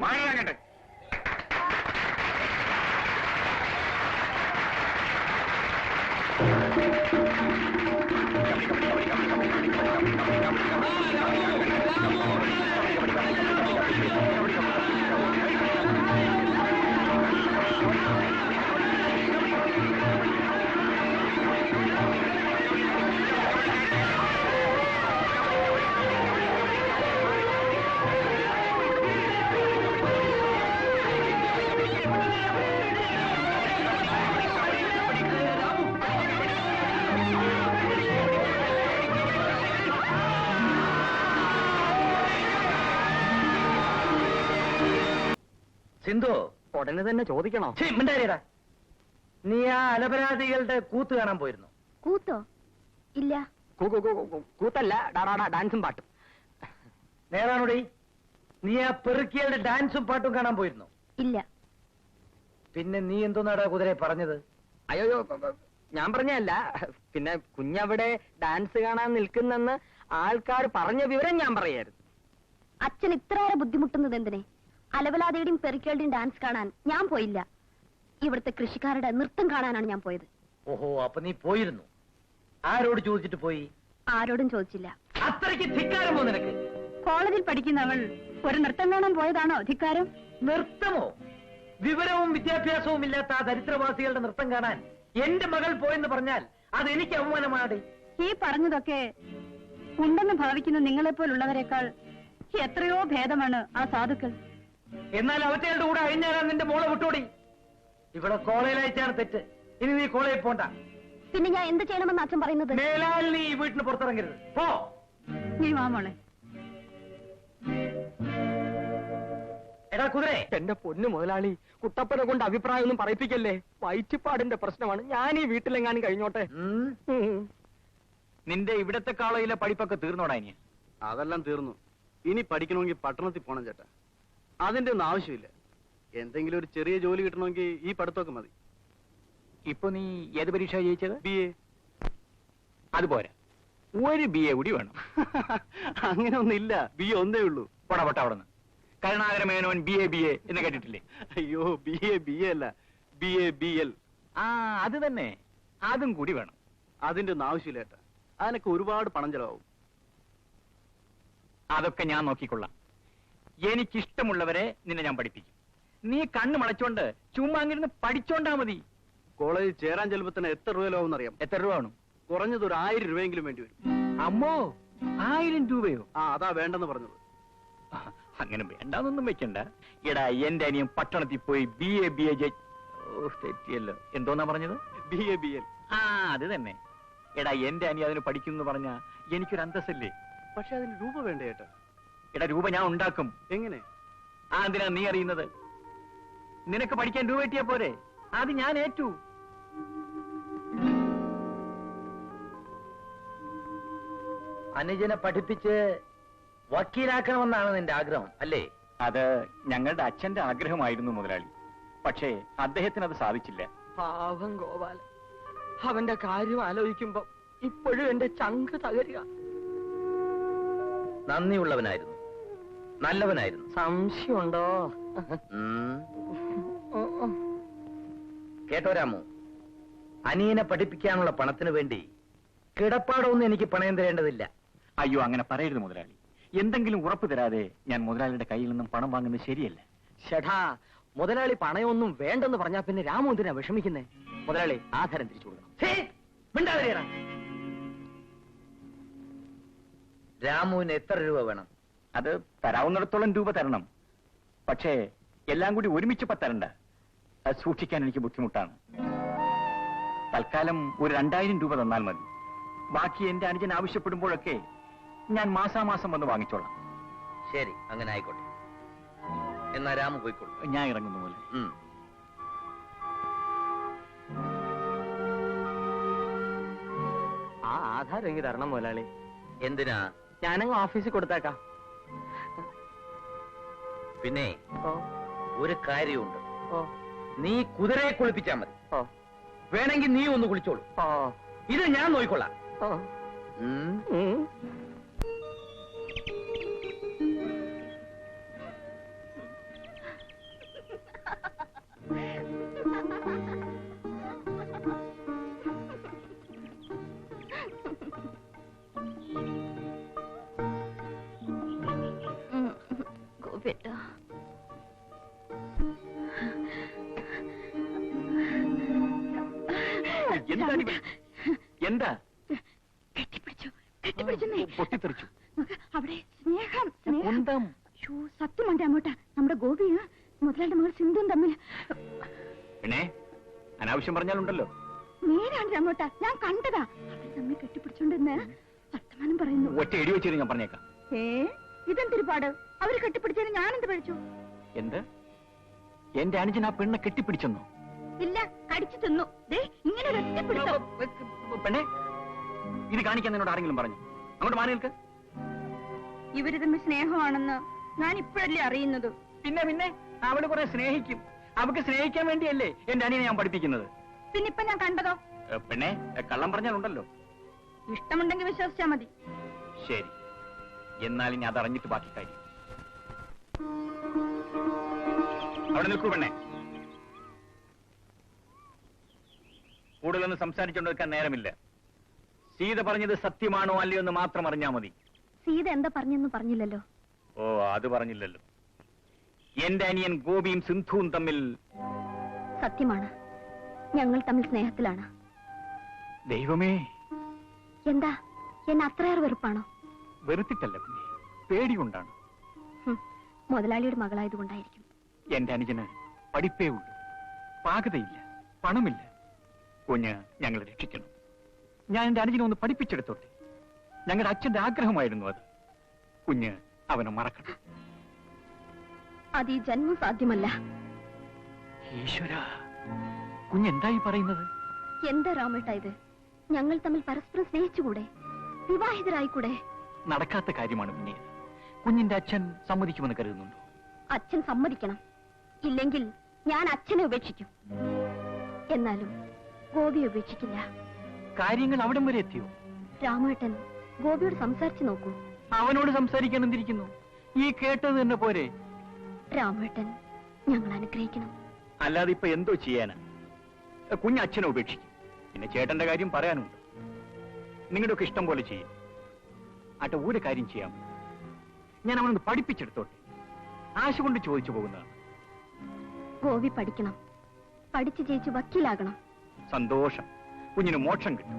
മാറിയാകട്ടെ. സിന്ധു, ഉടനെ തന്നെ ചോദിക്കണോ? മിണ്ടാരിയടാ. നീ ആ അലപരാധികളുടെ കൂത്ത് കാണാൻ പോയിരുന്നു? കൂത്തോ? ഇല്ല. കൂത്തല്ല, ഡാൻസും പാട്ടും. നേരാണോടി? നീ ആ പെറുക്കികളുടെ ഡാൻസും പാട്ടും കാണാൻ പോയിരുന്നു? ഇല്ല. പിന്നെ നീ എന്തോന്നാടാ കുതിരെ പറഞ്ഞത്? അയ്യോ, ഞാൻ പറഞ്ഞല്ല. പിന്നെ കുഞ്ഞവിടെ ഡാൻസ് കാണാൻ നിൽക്കുന്നെന്ന് ആൾക്കാർ പറഞ്ഞ വിവരം ഞാൻ പറയായിരുന്നു. അച്ഛൻ ഇത്രയേറെ ബുദ്ധിമുട്ടുന്നത് എന്തിനെ? അലവലാതയുടെയും പെരിക്കകളുടെയും ഡാൻസ് കാണാൻ ഞാൻ പോയില്ല. ഇവിടുത്തെ കൃഷിക്കാരുടെ നൃത്തം കാണാനാണ് ഞാൻ പോയത്. ഓഹോ, അപ്പൊ നീ പോയിരുന്നു. ആരോട് ചോദിച്ചിട്ട് പോയി? ആരോടും ചോദിച്ചില്ല. അത്രയ്ക്ക് ധിക്കാരമോ നിനക്ക്? കോളേജിൽ പഠിക്കുന്നവൾ ഒരു നൃത്തം കാണാൻ പോയതാണോ ധിക്കാരം? നൃത്തമോ? വിവരവും വിദ്യാഭ്യാസവും ഇല്ലാത്ത ആ ദരിദ്രവാസികളുടെ നൃത്തം കാണാൻ എന്റെ മകൾ പോയെന്ന് പറഞ്ഞാൽ അത് എനിക്ക് അവമാനമാണ്. ഈ പറഞ്ഞതൊക്കെ ഉണ്ടെന്ന് ഭാവിക്കുന്ന നിങ്ങളെപ്പോലുള്ളവരെക്കാൾ എത്രയോ ഭേദമാണ് ആ സാധുക്കൾ. എന്നാൽ അവറ്റകളുടെ കൂടെ അഴിഞ്ഞാരാൻ നിന്റെ മോളെ വിട്ടോടി. ഇവിടെ കോളേജിൽ അയച്ചാണ് തെറ്റ്. ഇനി നീ കോളേജിൽ പോണ്ട. പിന്നെ ഞാൻ എന്ത് ചെയ്യണമെന്ന് അച്ഛൻ പറയുന്നത്? മേലാൽ നീ ഈ വീട്ടിന് പുറത്തിറങ്ങരുത്. പോ. നീ വാ മോളെ. എടാ കുതിരെ. എന്റെ പൊന്നു മുതലാളി, കുട്ടപ്പനെ കൊണ്ട് അഭിപ്രായം ഒന്നും പറയിപ്പിക്കല്ലേ. വയറ്റിപ്പാടിന്റെ പ്രശ്നമാണ്. ഞാൻ ഈ വീട്ടിലെങ്ങാനും കഴിഞ്ഞോട്ടെ. നിന്റെ ഇവിടത്തെ കോളേജിലെ പഠിപ്പൊക്കെ തീർന്നോടാ? ഇനി അതെല്ലാം തീർന്നു. ഇനി പഠിക്കണമെങ്കിൽ പട്ടണത്തിൽ പോണം ചേട്ടാ. അതിന്റെ ഒന്നും ആവശ്യമില്ല. എന്തെങ്കിലും ഒരു ചെറിയ ജോലി കിട്ടണമെങ്കിൽ ഈ പഠിത്തമൊക്കെ മതി. ഇപ്പൊ നീ ഏത് പരീക്ഷ ജയിച്ചത്? BA. അതുപോരാ, ഒരു BA കൂടി വേണം. അങ്ങനെ ഒന്നില്ല. BA ഒന്നേ ഉള്ളൂ. പോടാ അവിടുന്ന്. കരുണാകര മേനോൻ BA എന്ന് കേട്ടിട്ടില്ലേ? അയ്യോ, BA അല്ല, BABL. ആ, അത് തന്നെ. അതും കൂടി വേണം. അതിന്റെ ഒന്നും ആവശ്യമില്ല ചേട്ടാ. അതിനൊക്കെ ഒരുപാട് പണം ചെലവാകും. അതൊക്കെ ഞാൻ നോക്കിക്കൊള്ളാം. എനിക്കിഷ്ടമുള്ളവരെ നിന്നെ ഞാൻ പഠിപ്പിക്കും. നീ കണ്ണു മടച്ചോണ്ട് ചുമ്മാ അങ്ങിരുന്ന് പഠിച്ചോണ്ടാ മതി. കോളേജിൽ ചേരാൻ ചെല്ലുമ്പോ തന്നെ എത്ര രൂപ അറിയാം? എത്ര രൂപ വേണം? കുറഞ്ഞത് ഒരു 1000 രൂപയെങ്കിലും വേണ്ടി വരും. അമ്മോ, 1000 രൂപയോ? ആ, അതാ വേണ്ടെന്ന് പറഞ്ഞത്. അങ്ങനെ വേണ്ടാന്നൊന്നും വെക്കണ്ട. എടാ, എന്റെ അനിയൻ പട്ടണത്തിൽ പോയി BA തെറ്റിയല്ലോ. എന്തോന്നാ പറഞ്ഞത്? BABL. ആ, അത് തന്നെ. എടാ, എന്റെ അനിയൻ അതിന് പഠിക്കുന്നു പറഞ്ഞാ എനിക്കൊരു അന്തസ്സല്ലേ? പക്ഷെ അതിന് രൂപ വേണ്ട ചേട്ടാ. എടാ, രൂപ ഞാൻ ഉണ്ടാക്കും. എങ്ങനെ? ആ, എന്തിനാ നീ അറിയുന്നത്? നിനക്ക് പഠിക്കാൻ രൂപ കിട്ടിയാ പോരെ? അത് ഞാൻ ഏറ്റു. അനുജനെ പഠിപ്പിച്ച് വക്കീലാക്കണമെന്നാണ് നിന്റെ ആഗ്രഹം അല്ലേ? അത് ഞങ്ങളുടെ അച്ഛന്റെ ആഗ്രഹമായിരുന്നു മുതലാളി. പക്ഷേ അദ്ദേഹത്തിന് അത് സാധിച്ചില്ല. പാവം ഗോപാല, അവന്റെ കാര്യം ആലോചിക്കുമ്പോ ഇപ്പോഴും എന്റെ ചങ്ക് തകരുക. നന്ദിയുള്ളവനായിരുന്നു, നല്ലവനായിരുന്നു. സംശയമുണ്ടോ? കേട്ടോ രാമു, അനിയനെ പഠിപ്പിക്കാനുള്ള പണത്തിന് വേണ്ടി കിടപ്പാടൊന്നും എനിക്ക് പണയം തരേണ്ടതില്ല. അയ്യോ, അങ്ങനെ പറയരുത് മുതലാളി. എന്തെങ്കിലും ഉറപ്പ് തരാതെ ഞാൻ മുതലാളിയുടെ കയ്യിൽ നിന്നും പണം വാങ്ങുന്നത് ശരിയല്ല. ഷഠാ, മുതലാളി പണയൊന്നും വേണ്ടെന്ന് പറഞ്ഞാ പിന്നെ രാമു എന്തിനാ വിഷമിക്കുന്നേ? മുതലാളി ആധാരം തിരിച്ചു കൊടുക്കണം. രാമുവിന് എത്ര രൂപ വേണം? അത് തരാവുന്നിടത്തോളം രൂപ തരണം. പക്ഷേ എല്ലാം കൂടി ഒരുമിച്ച് തരണ്ട. അത് സൂക്ഷിക്കാൻ എനിക്ക് ബുദ്ധിമുട്ടാണ്. തൽക്കാലം ഒരു 2000 രൂപ തന്നാൽ മതി. ബാക്കി എന്റെ അനുജൻ ആവശ്യപ്പെടുമ്പോഴൊക്കെ ഞാൻ മാസാമാസം വന്ന് വാങ്ങിച്ചോളാം. ശരി, അങ്ങനെ ആയിക്കോട്ടെ. എന്നാ രാമു പോയിക്കോളൂ. ഞാൻ ഇറങ്ങുന്നു പോലെ. ആ ആധാരം എനിക്ക് തരണം മുതലാളി. എന്തിനാ? ഞാനങ്ങ് ഓഫീസിൽ കൊടുത്തേക്കാം. പിന്നെ ഓ ഒരു കാര്യമുണ്ട്. ഓ നീ കുതിരയെ കുളിപ്പിച്ചാ മതി. ഓ വേണമെങ്കിൽ നീ ഒന്ന് കുളിച്ചോളൂ. ഓ ഇത് ഞാൻ നോക്കിക്കൊള്ളാം. ഓ ഉം. ഉം. ഗോപിയേട്ടാ, എന്താണ് ഇവൻ? എന്താ? കെട്ടിപ്പിടിച്ചു കെട്ടിപ്പിടിച്ചെന്നേ. പൊട്ടിത്തെറിച്ചു. അവിടെ സ്നേഹം സ്നേഹം. കുന്തം. ഷൂ സത്യമുണ്ട് അങ്ങോട്ടാ. നമ്മുടെ ഗോപിയും മുതലാളുടെ മകൾ സിന്ധുവും തമ്മിൽ പിന്നെ അനാവശ്യം പറഞ്ഞാലുണ്ടല്ലോ. നേരാണ് അങ്ങോട്ടാ, ഞാൻ കണ്ടതാ. അവർ തമ്മിൽ കെട്ടിപ്പിടിച്ചോണ്ടെന്ന് വർത്തമാനം പറയുന്നു. ഒറ്റ എടി വെച്ചത് ഞാൻ പറഞ്ഞേക്കാം. ഇതെന്തൊരുപാട്. അവര് കെട്ടിപ്പിടിച്ചതിന് ഞാനെന്ത് പഴിച്ചു? എന്ത്? എന്റെ അനുജൻ ആ പെണ്ണെ കെട്ടിപ്പിടിച്ചെന്നോ? ഇല്ല, കടിച്ചു തിന്നു. ദേ ഇങ്ങനെ ഒറ്റപ്പിടുത്തം. പെണ്ണെ, ഇത് കാണിക്കാൻ നിന്നോട് ആരെങ്കിലും പറഞ്ഞു? അങ്ങോട്ട് മാറി നിൽക്ക്. ഇവര് തമ്മിൽ സ്നേഹമാണെന്ന് ഞാൻ ഇപ്പോഴല്ലേ അറിയുന്നത്. പിന്നെ പിന്നെ അവള് കുറെ സ്നേഹിക്കും. അവക്ക് സ്നേഹിക്കാൻ വേണ്ടിയല്ലേ എന്റെ അനിയനെ ഞാൻ പഠിപ്പിക്കുന്നത്. പിന്നെ ഇപ്പൊ ഞാൻ കണ്ടതോ? പെണ്ണെ, കള്ളം പറഞ്ഞാലുണ്ടല്ലോ. ഇഷ്ടമുണ്ടെങ്കിൽ വിശ്വസിച്ചാ മതി. ശരി, എന്നാൽ ഇനി അതറിഞ്ഞിട്ട് ബാക്കി കാര്യം. അവിടെ നിൽക്കൂ പെണ്ണെ. കൂടുതലൊന്നും സംസാരിച്ചുകൊണ്ടിരിക്കാൻ നേരമില്ല. സീത പറഞ്ഞത് സത്യമാണോ അല്ലയോ എന്ന് മാത്രം അറിഞ്ഞാൽ മതി. സീത എന്താ പറഞ്ഞെന്ന് പറഞ്ഞില്ലല്ലോ. ഓ, അത് പറഞ്ഞില്ലല്ലോ. എന്റെ അനിയൻ ഗോപിയും സിന്ധുവും തമ്മിൽ സത്യമാണ്, ഞങ്ങൾ തമ്മിൽ സ്നേഹത്തിലാണ്. ദൈവമേ, എന്താ എന്നെ അത്രയേറെ വെറുപ്പാണോ? വെറുത്തിട്ടല്ല കുഞ്ഞെ, പേടികൊണ്ടാണ്. മുതലാളിയുടെ മകളായതുകൊണ്ടായിരിക്കും. എന്റെ അനുജന് പഠിപ്പേ ഉള്ളൂ, പാകതയില്ല, പണമില്ല. കുഞ്ഞ് ഞങ്ങളെ രക്ഷിക്കണം. ഞാൻ എന്റെ അനുജനെ ഒന്ന് പഠിപ്പിച്ചെടുത്തോട്ടെ. ഞങ്ങളുടെ അച്ഛന്റെ ആഗ്രഹമായിരുന്നു അത്. കുഞ്ഞ് അവനെ മറക്കണം. അത് ഈ ജന്മം സാധ്യമല്ല. ഈശ്വര, കുഞ്ഞെന്തായി പറയുന്നത്? എന്താ രാമേട്ട ഇത്? ഞങ്ങൾ തമ്മിൽ പരസ്പരം സ്നേഹിച്ചുകൂടെ? വിവാഹിതരായിക്കൂടെ? നടക്കാത്ത കാര്യമാണ് കുഞ്ഞെ. കുഞ്ഞിന്റെ അച്ഛൻ സമ്മതിക്കുമെന്ന് കരുതുന്നുണ്ടോ? അച്ഛൻ സമ്മതിക്കണം, ഇല്ലെങ്കിൽ ഞാൻ അച്ഛനെ ഉപേക്ഷിക്കും. എന്നാലും ഗോപിയെ ഉപേക്ഷിക്കില്ല. കാര്യങ്ങൾ അവിടം വരെ എത്തിയോ? രാമേട്ടൻ ഗോപിയോട് സംസാരിച്ചു നോക്കൂ. അവനോട് സംസാരിക്കാൻ എന്തിരിക്കുന്നു? ഈ കേട്ടത് തന്നെ പോരെ? രാമേട്ടൻ ഞങ്ങൾ അനുഗ്രഹിക്കണം. അല്ലാതെ ഇപ്പൊ എന്തോ ചെയ്യാനാ? കുഞ്ഞ് അച്ഛനെ ഉപേക്ഷിക്കും. പിന്നെ ചേട്ടന്റെ കാര്യം പറയാനുണ്ട്. നിങ്ങളുടെയൊക്കെ ഇഷ്ടം പോലെ ചെയ്യും. ആട്ടെ, ഒരു കാര്യം ചെയ്യാം. ഞാൻ അവനൊന്ന് പഠിപ്പിച്ചെടുത്തോട്ടെ. ആശ കൊണ്ട് ചോദിച്ചു പോകുന്നതാണ്. ഗോപി പഠിക്കണം, പഠിച്ചു ജയിച്ച് വക്കീലാകണം. സന്തോഷം, കുഞ്ഞിന് മോക്ഷം കിട്ടും.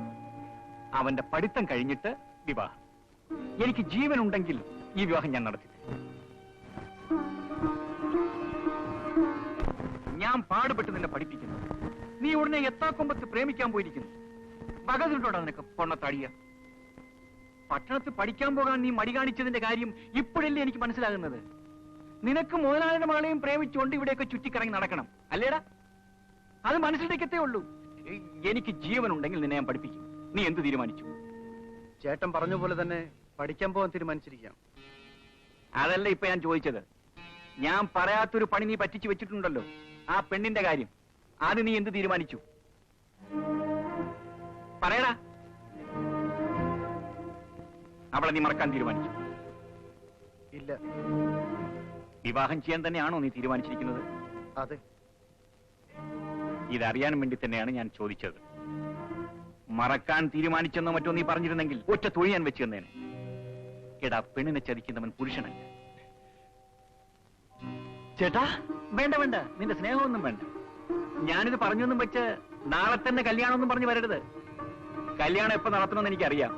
അവന്റെ പഠിത്തം കഴിഞ്ഞിട്ട് വിവാഹം. എനിക്ക് ജീവനുണ്ടെങ്കിൽ ഈ വിവാഹം ഞാൻ നടത്തി. ഞാൻ പാടുപെട്ട് നിന്നെ പഠിപ്പിക്കുന്നു. നീ ഉടനെ എത്താക്കൊമ്പത്ത് പ്രേമിക്കാൻ പോയിരിക്കുന്നു. പകതിട്ടോടാ നിനക്ക് പൊണ്ണത്തടിയ. പട്ടണത്തിൽ പഠിക്കാൻ പോകാൻ നീ മടി കാണിച്ചതിന്റെ കാര്യം ഇപ്പോഴല്ലേ എനിക്ക് മനസ്സിലാകുന്നത്. നിനക്ക് മുതലാളിയുടെ മകളെയും പ്രേമിച്ചുകൊണ്ട് ഇവിടെയൊക്കെ ചുറ്റിക്കറങ്ങി നടക്കണം, അല്ലേടാ? അത് മനസ്സിലേക്കത്തേ ഉള്ളൂ. എനിക്ക് ജീവനുണ്ടെങ്കിൽ നിന്നെ ഞാൻ പഠിപ്പിക്കും. നീ എന്ത് തീരുമാനിച്ചു? ചേട്ടൻ പറഞ്ഞ പോലെ തന്നെ പഠിക്കാൻ പോകാൻ തീരുമാനിച്ചിരിക്കാം. അതല്ല ഇപ്പൊ ഞാൻ ചോദിച്ചത്. ഞാൻ പറയാത്തൊരു പണി നീ പറ്റിച്ചു വെച്ചിട്ടുണ്ടല്ലോ, ആ പെണ്ണിന്റെ കാര്യം. അത് നീ എന്ത് തീരുമാനിച്ചു? പറയടാ. അവളെ നീ മറക്കാൻ തീരുമാനിച്ചു? ഇല്ല. വിവാഹം ചെയ്യാൻ തന്നെയാണോ നീ തീരുമാനിച്ചിരിക്കുന്നത്? അതെ. ഇതറിയാൻ വേണ്ടി തന്നെയാണ് ഞാൻ ചോദിച്ചത്. മറക്കാൻ തീരുമാനിച്ചെന്നോ മറ്റോ നീ പറഞ്ഞിരുന്നെങ്കിൽ ഒറ്റ തൊഴി ഞാൻ വെച്ച് തന്നേനെ. എടാ, പെണ്ണിനെ ചതിക്കുന്നവൻ പുരുഷനല്ല. ചേട്ടാ, വേണ്ട വേണ്ട, നിന്റെ സ്നേഹമൊന്നും വേണ്ട. ഞാനിത് പറഞ്ഞൊന്നും വെച്ച് നാളെ തന്നെ കല്യാണം ഒന്നും പറഞ്ഞു വരരുത്. കല്യാണം എപ്പോ നടത്തണമെന്ന് എനിക്കറിയാം.